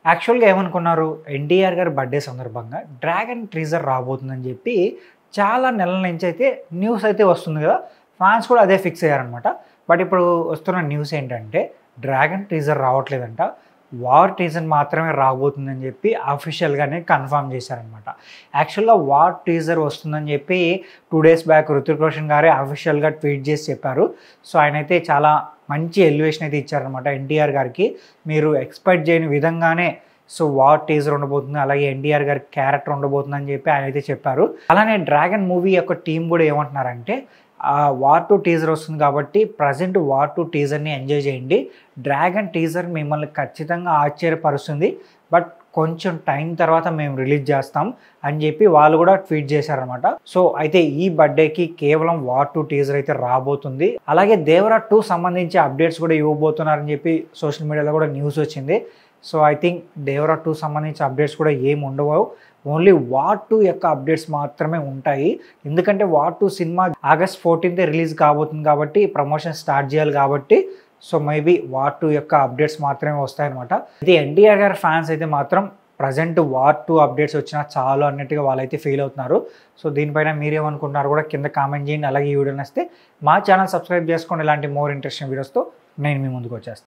యాక్చువల్‌గా ఏమనుకున్నారు, ఎన్టీఆర్ గారి బర్త్‌డే సందర్భంగా 'డ్రాగన్' టీజర్ రాబోతుందని చెప్పి చాలా నెలల నుంచి అయితే న్యూస్ అయితే వస్తుంది కదా! ఫ్యాన్స్ కూడా అదే ఫిక్స్ అయ్యారనమాట. బట్ ఇప్పుడు వస్తున్న న్యూస్ ఏంటంటే 'డ్రాగన్' టీజర్ రావట్లేదంట. 'వార్' టీజర్ మాత్రమే రాబోతుందని చెప్పి అఫీషియల్‌గానే కన్ఫర్మ్ చేశారనమాట. యాక్చువల్‌గా 'వార్' టీజర్ వస్తుందని చెప్పి 2 డేస్ బ్యాక్ 'రుతిక్ రోషన్' గారే అఫీషియల్‌గా ట్వీట్ చేసి చెప్పారు. సో ఆయనైతే చాలా మంచి ఎలివేషన్ అయితే ఇచ్చారనమాట ఎన్టీఆర్ గారికి. మీరు ఎక్స్‌పెక్ట్ చేయని విధంగానే సో 'వార్' టీజర్ ఉండబోతుంది. అలాగే ఎన్టీఆర్ గారి క్యారెక్టర్ ఉండబోతుందని చెప్పి ఆయనైతే చెప్పారు. అలానే 'డ్రాగన్' మూవీ యొక్క టీమ్ కూడా ఏమంటున్నారంటే 'వార్ 2' టీజర్ వస్తుంది కాబట్టి ప్రజెంట్ 'వార్ 2' టీజర్‌ని ఎంజాయ్ చేయండి. 'డ్రాగన్' టీజర్ మిమ్మల్ని ఖచ్చితంగా ఆశ్చర్యపరుస్తుంది. బట్ కొంచెం టైం తర్వాత మేము రిలీజ్ చేస్తాం అని చెప్పి వాళ్ళు కూడా ట్వీట్ చేశారనమాట. సో అయితే ఈ బర్త్డేకి కేవలం 'వార్ 2' టీజర్ అయితే రాబోతుంది. అలాగే 'దేవరా 2' సంబంధించి అప్డేట్స్ కూడా ఇవ్వబోతున్నారని చెప్పి సోషల్ మీడియాలో కూడా న్యూస్ వచ్చింది. సో ఐ థింక్ 'దేవరా 2' సంబంధించి అప్డేట్స్ కూడా ఏమి ఉండవు. ఓన్లీ 'వార్ 2' యొక్క అప్డేట్స్ మాత్రమే ఉంటాయి. ఎందుకంటే 'వార్ 2' సినిమా ఆగస్ట్ 14థ్ రిలీజ్ కాబోతుంది కాబట్టి ప్రమోషన్ స్టార్ట్ చేయాలి కాబట్టి సో మేబీ 'వార్ 2' యొక్క అప్డేట్స్ మాత్రమే వస్తాయన్నమాట. ఇది ఎన్టీఆర్ గారి ఫ్యాన్స్ అయితే మాత్రం ప్రజెంట్ 'వార్ 2' అప్డేట్స్ వచ్చినా చాలు అన్నట్టుగా వాళ్ళైతే ఫీల్ అవుతున్నారు. సో దీనిపైన మీరేమనుకుంటున్నారు కూడా కింద కామెంట్ చేయండి. అలాగే ఈ వీడియో నచ్చితే మా ఛానల్ సబ్స్క్రైబ్ చేసుకోండి. ఇలాంటి మోర్ ఇంట్రెస్టింగ్ వీడియోస్తో నేను మీ ముందుకు వచ్చేస్తాను.